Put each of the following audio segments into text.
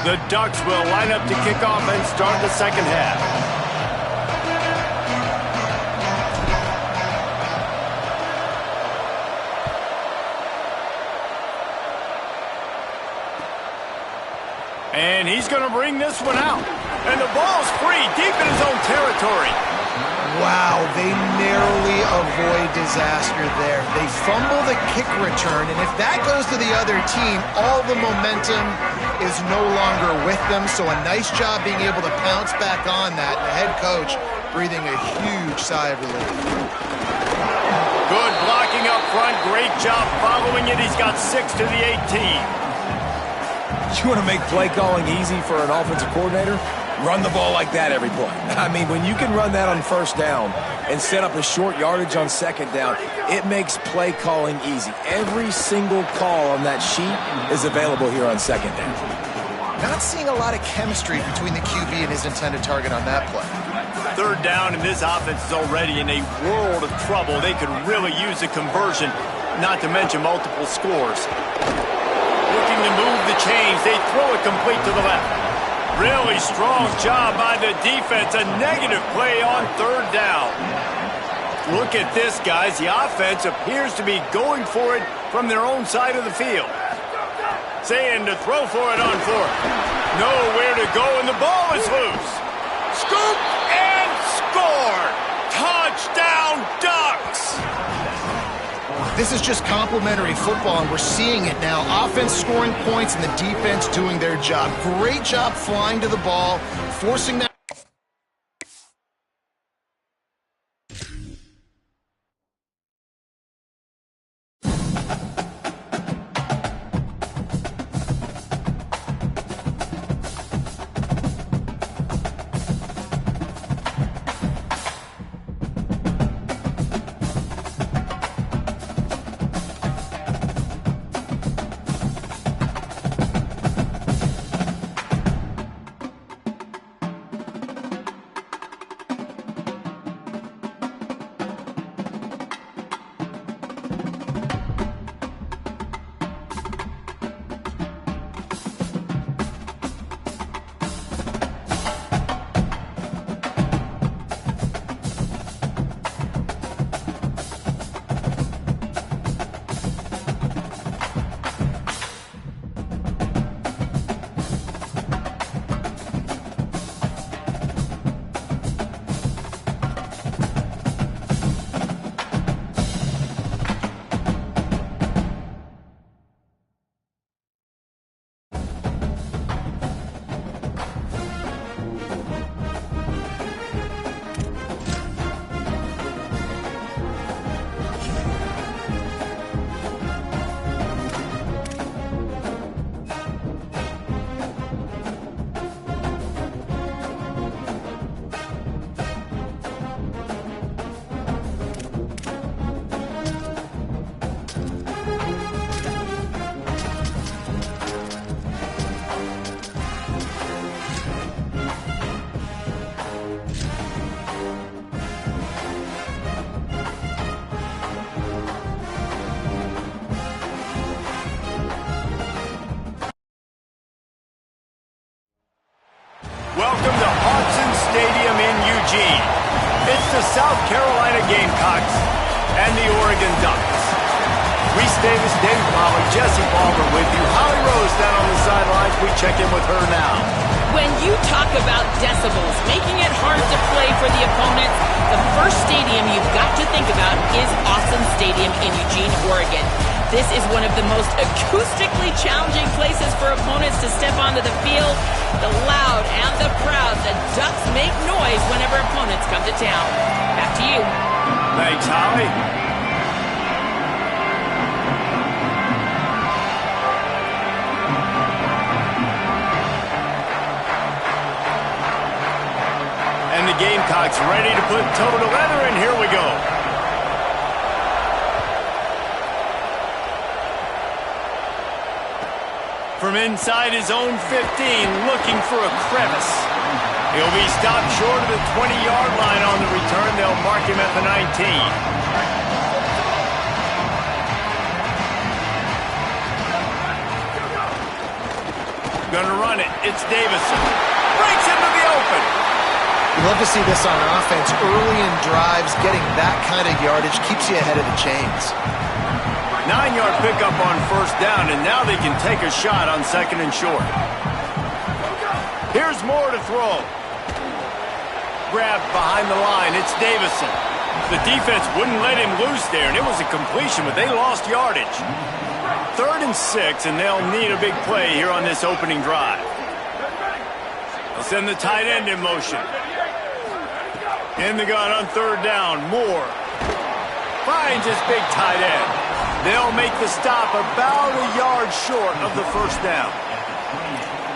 The Ducks will line up to kick off and start the second half. And he's going to bring this one out. And the ball's free, deep in his own territory. Wow, they narrowly avoid disaster there. They fumble the kick return, and if that goes to the other team, all the momentum is no longer with them. So a nice job being able to pounce back on that. And the head coach breathing a huge sigh of relief. Good blocking up front. Great job following it. He's got 6 to the 18. You want to make play calling easy for an offensive coordinator? Run the ball like that every play. I mean, when you can run that on first down and set up a short yardage on second down, it makes play calling easy. Every single call on that sheet is available here on second down. Not seeing a lot of chemistry between the QB and his intended target on that play. Third down, and this offense is already in a world of trouble. They could really use a conversion, not to mention multiple scores. Looking to move the chains. They throw it complete to the left. Really strong job by the defense. A negative play on third down. Look at this, guys. The offense appears to be going for it from their own side of the field. Saying to throw for it on fourth. Nowhere to go, and the ball is loose. Scoop and score. Touchdown, Ducks. This is just complimentary football, and we're seeing it now. Offense scoring points and the defense doing their job. Great job flying to the ball, forcing that. Welcome to Autzen Stadium in Eugene. It's the South Carolina Gamecocks and the Oregon Ducks. Reese Davis, David Pollack, Jesse Palmer with you. Holly Rose down on the sidelines. We check in with her now. When you talk about decibels, making it hard to play for the opponents, the first stadium you've got to think about is Autzen Stadium in Eugene, Oregon. This is one of the most acoustically challenging places for opponents to step onto the field. The loud and the proud, the Ducks make noise whenever opponents come to town. Back to you. Thanks, Holly. And the Gamecocks ready to put toe to leather, and here we go. From inside his own 15, looking for a crevice. He'll be stopped short of the 20-yard line on the return. They'll mark him at the 19. Gonna run it. It's Davison. Breaks into the open. You love to see this on offense. Early in drives, getting that kind of yardage keeps you ahead of the chains. 9-yard pickup on first down, and now they can take a shot on second and short. Here's Moore to throw. Grabbed behind the line. It's Davison. The defense wouldn't let him loose there, and it was a completion, but they lost yardage. 3rd and 6, and they'll need a big play here on this opening drive. They'll send the tight end in motion. In the gun on 3rd down. Moore finds his big tight end. They'll make the stop about a yard short of the first down.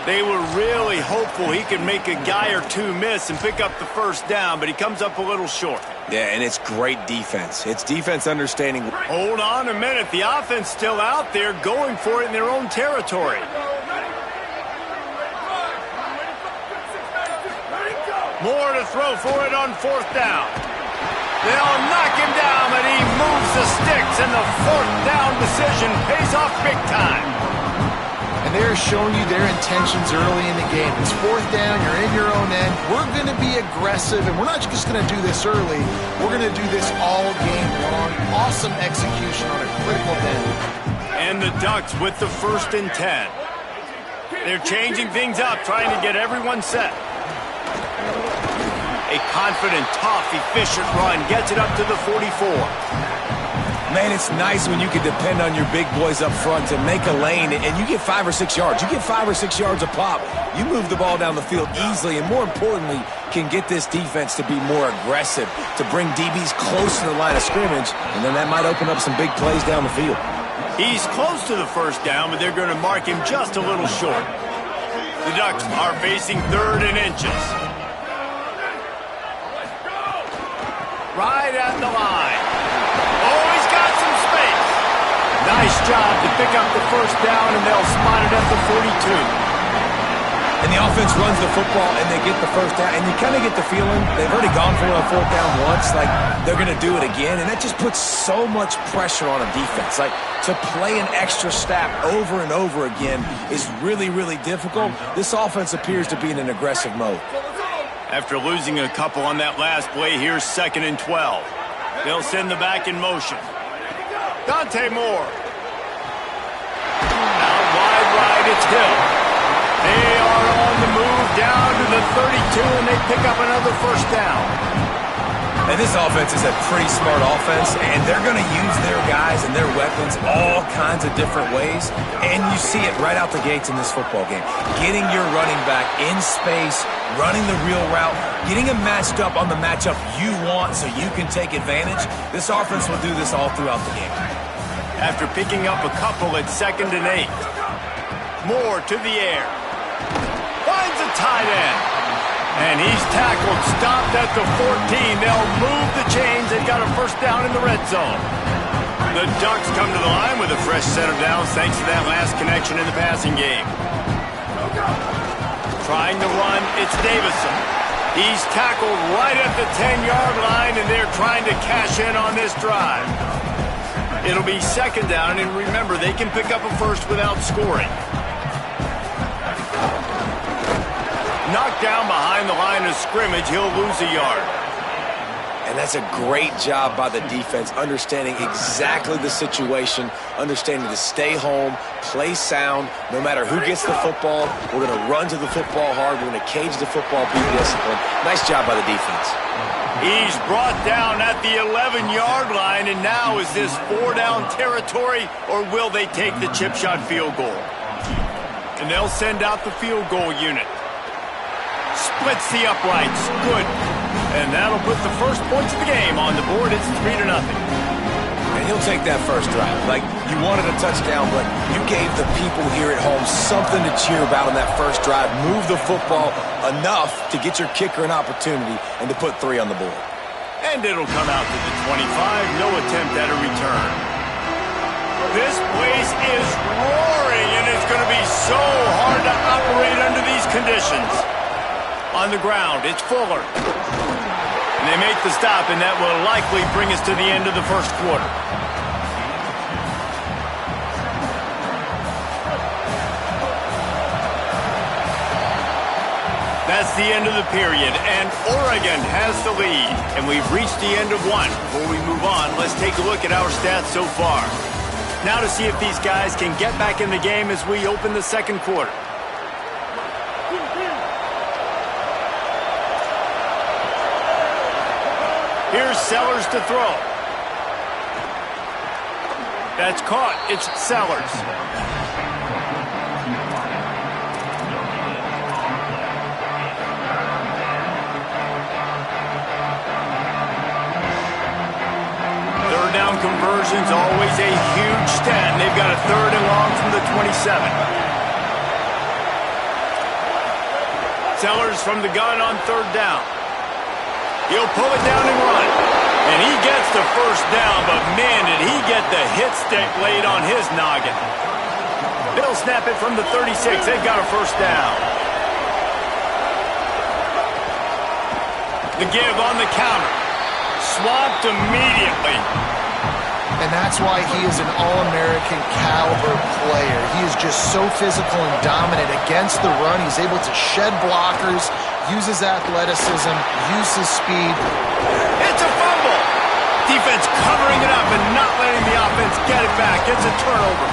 They were really hopeful he could make a guy or two miss and pick up the first down, but he comes up a little short. Yeah, and it's great defense. It's defense understanding. Hold on a minute. The offense still out there going for it in their own territory. Moore to throw for it on 4th down. They'll knock him down, but he moves the sticks, and the 4th down decision pays off big time. And they're showing you their intentions early in the game. It's 4th down, you're in your own end. We're going to be aggressive, and we're not just going to do this early. We're going to do this all game long. Awesome execution on a critical down. And the Ducks with the 1st and 10. They're changing things up, trying to get everyone set. A confident, tough, efficient run gets it up to the 44. Man, it's nice when you can depend on your big boys up front to make a lane, and you get 5 or 6 yards. You get 5 or 6 yards a pop. You move the ball down the field easily, and more importantly, can get this defense to be more aggressive, to bring DBs close to the line of scrimmage, and then that might open up some big plays down the field. He's close to the first down, but they're going to mark him just a little short. The Ducks are facing 3rd and inches. Right at the line. Oh, he's got some space. Nice job to pick up the first down, and they'll spot it at the 42. And the offense runs the football, and they get the first down. And you kind of get the feeling they've already gone for it on 4th down once. Like, they're going to do it again. And that just puts so much pressure on a defense. Like, to play an extra snap over and over again is really, really difficult. This offense appears to be in an aggressive mode. After losing a couple on that last play, here's 2nd and 12. They'll send the back in motion. Dante Moore. Out wide right, it's Hill. They are on the move down to the 32, and they pick up another first down. And this offense is a pretty smart offense, and they're going to use their guys and their weapons all kinds of different ways. And you see it right out the gates in this football game. Getting your running back in space, running the real route, getting him matched up on the matchup you want so you can take advantage. This offense will do this all throughout the game. After picking up a couple at 2nd and 8. Moore to the air. Finds a tight end. And he's tackled, stopped at the 14. They'll move the chains. They've got a first down in the red zone. The Ducks come to the line with a fresh set of downs thanks to that last connection in the passing game. Trying to run, it's Davison. He's tackled right at the 10-yard line, and they're trying to cash in on this drive. It'll be 2nd down, and remember, they can pick up a first without scoring. Knocked down behind the line of scrimmage, he'll lose a yard. And that's a great job by the defense, understanding exactly the situation, understanding to stay home, play sound. No matter who gets the football, we're going to run to the football hard. We're going to cage the football, be disciplined. Nice job by the defense. He's brought down at the 11-yard line, and now is this 4-down territory, or will they take the chip shot field goal? And they'll send out the field goal unit. Splits the uprights. Good. And that'll put the first points of the game on the board. It's 3-0. And he'll take that first drive. Like, you wanted a touchdown, but you gave the people here at home something to cheer about on that first drive. Move the football enough to get your kicker an opportunity and to put 3 on the board. And it'll come out to the 25. No attempt at a return. This place is roaring, and it's going to be so hard to operate under these conditions. On the ground, it's Fuller. And they make the stop, and that will likely bring us to the end of the first quarter. the end of the period, and Oregon has the lead. And we've reached the end of one. Before we move on, let's take a look at our stats so far. Now to see if these guys can get back in the game as we open the second quarter. Here's Sellers to throw. That's caught. It's Sellers. Third down conversion's always a huge stat. They've got a 3rd and long from the 27. Sellers from the gun on 3rd down. He'll pull it down and run. And he gets the first down, but man, did he get the hit stick laid on his noggin. They'll snap it from the 36. They've got a first down. The give on the counter. Swamped immediately. And that's why he is an All-American caliber player. He is just so physical and dominant against the run. He's able to shed blockers, use his athleticism, use his speed. It's a fumble. Defense covering it up and not letting the offense get it back. It's a turnover.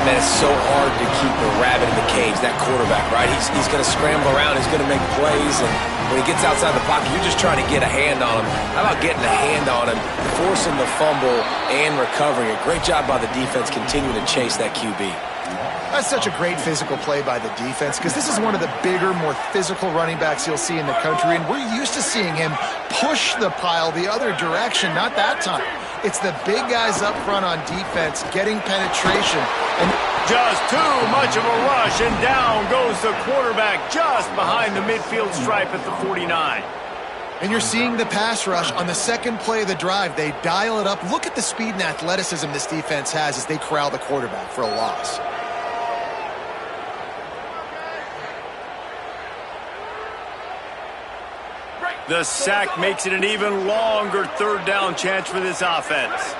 Man, it's so hard to keep a rabbit in the cage, that quarterback, right? He's going to scramble around. He's going to make plays. And when he gets outside the pocket, you're just trying to get a hand on him. How about getting a hand on him, forcing the fumble, and recovering it? Great job by the defense continuing to chase that QB. That's such a great physical play by the defense because this is one of the bigger, more physical running backs you'll see in the country, and we're used to seeing him push the pile the other direction. Not that time. It's the big guys up front on defense getting penetration. And just too much of a rush, and down goes the quarterback just behind the midfield stripe at the 49. And you're seeing the pass rush on the second play of the drive. They dial it up. Look at the speed and athleticism this defense has as they corral the quarterback for a loss. The sack makes it an even longer 3rd down chance for this offense.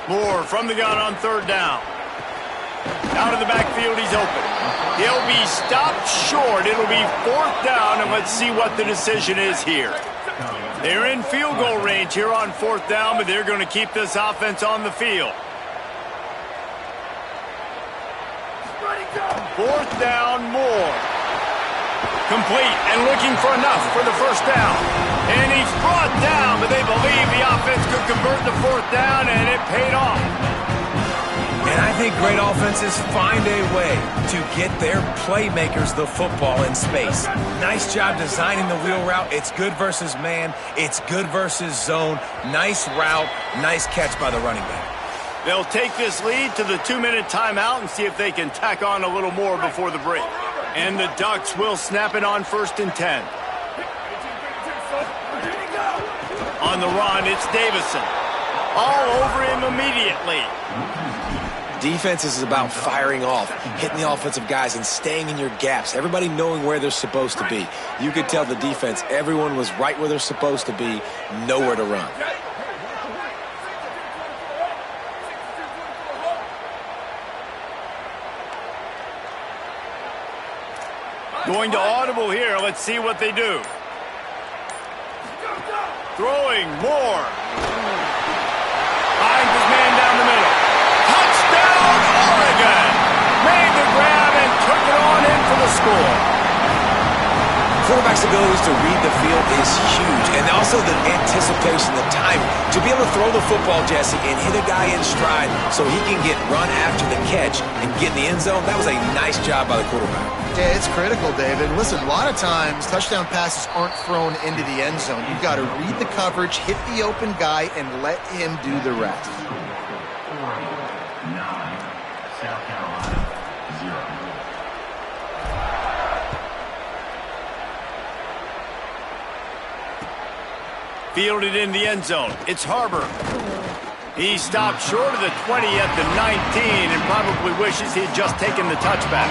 Moore from the gun on 3rd down. Out of the backfield, he's open. He'll be stopped short. It'll be 4th down, and let's see what the decision is here. They're in field goal range here on 4th down, but they're going to keep this offense on the field. 4th down, Moore. Complete and looking for enough for the first down. And he's brought down, but they believe the offense could convert the 4th down, and it paid off. And I think great offenses find a way to get their playmakers the football in space. Nice job designing the wheel route. It's good versus man. It's good versus zone. Nice route. Nice catch by the running back. They'll take this lead to the 2-minute timeout and see if they can tack on a little more before the break. And the Ducks will snap it on 1st and 10. On the run, it's Davison. All over him immediately. Defense is about firing off, hitting the offensive guys, and staying in your gaps. Everybody knowing where they're supposed to be. You could tell the defense, everyone was right where they're supposed to be, nowhere to run. Going to audible here. Let's see what they do. Throwing Moore. Finds his man down the middle. Touchdown, Oregon! Made the grab and took it on in for the score. Quarterback's abilities to read the field is huge, and also the anticipation, the timing. To be able to throw the football, Jesse, and hit a guy in stride so he can get run after the catch and get in the end zone, that was a nice job by the quarterback. Yeah, it's critical, David. Listen, a lot of times touchdown passes aren't thrown into the end zone. You've got to read the coverage, hit the open guy, and let him do the rest. Fielded in the end zone. It's Harbor. He stopped short of the 20 at the 19 and probably wishes he had just taken the touchback.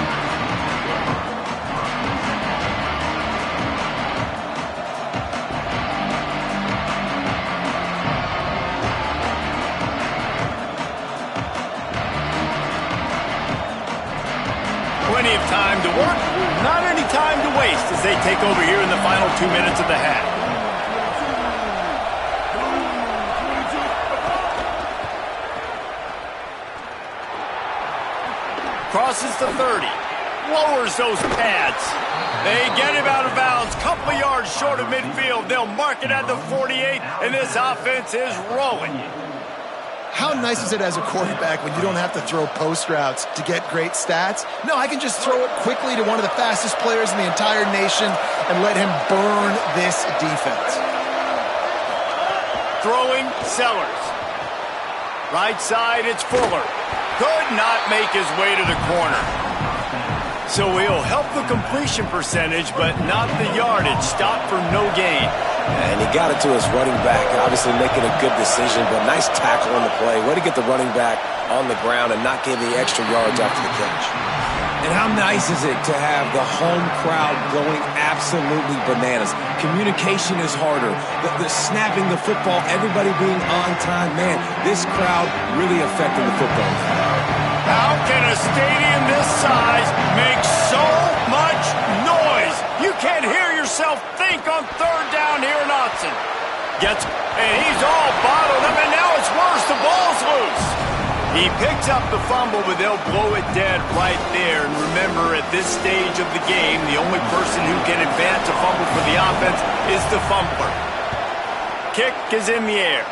waste as they take over here in the final 2 minutes of the half. Crosses the 30. Lowers those pads. They get him out of bounds. Couple yards short of midfield. They'll mark it at the 48, and this offense is rolling. How nice is it as a quarterback when you don't have to throw post routes to get great stats? No, I can just throw it quickly to one of the fastest players in the entire nation and let him burn this defense. Throwing Sellers. Right side, it's Fuller. Could not make his way to the corner. So he'll help the completion percentage, but not the yardage. Stop for no gain. And he got it to his running back, obviously making a good decision, but nice tackle on the play. Way to get the running back on the ground and not give the extra yards after the catch. And how nice is it to have the home crowd going absolutely bananas? Communication is harder. The snapping the football, everybody being on time. Man, this crowd really affecting the football game. How can a stadium this size make so much noise? You can't hear yourself think on third down here in Autzen. And he's all bottled up, and now it's worse. The ball's loose. He picks up the fumble, but they'll blow it dead right there. And remember, at this stage of the game, the only person who can advance a fumble for the offense is the fumbler. Kick is in the air.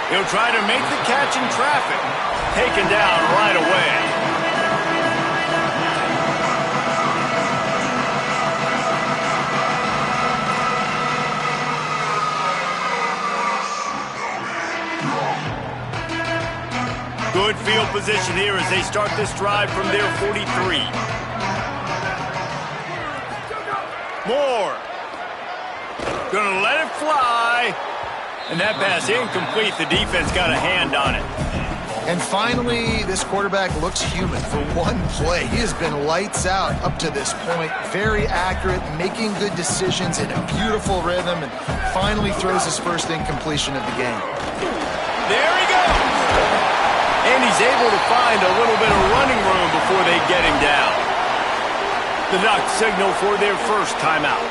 He'll try to make the catch in traffic. Taken down right away. Good field position here as they start this drive from their 43. Moore. Gonna let it fly. And that pass incomplete. The defense got a hand on it. And finally, this quarterback looks human for one play. He has been lights out up to this point. Very accurate, making good decisions in a beautiful rhythm, and finally throws his first incompletion of the game. There he goes. And he's able to find a little bit of running room before they get him down. The Ducks signal for their first timeout.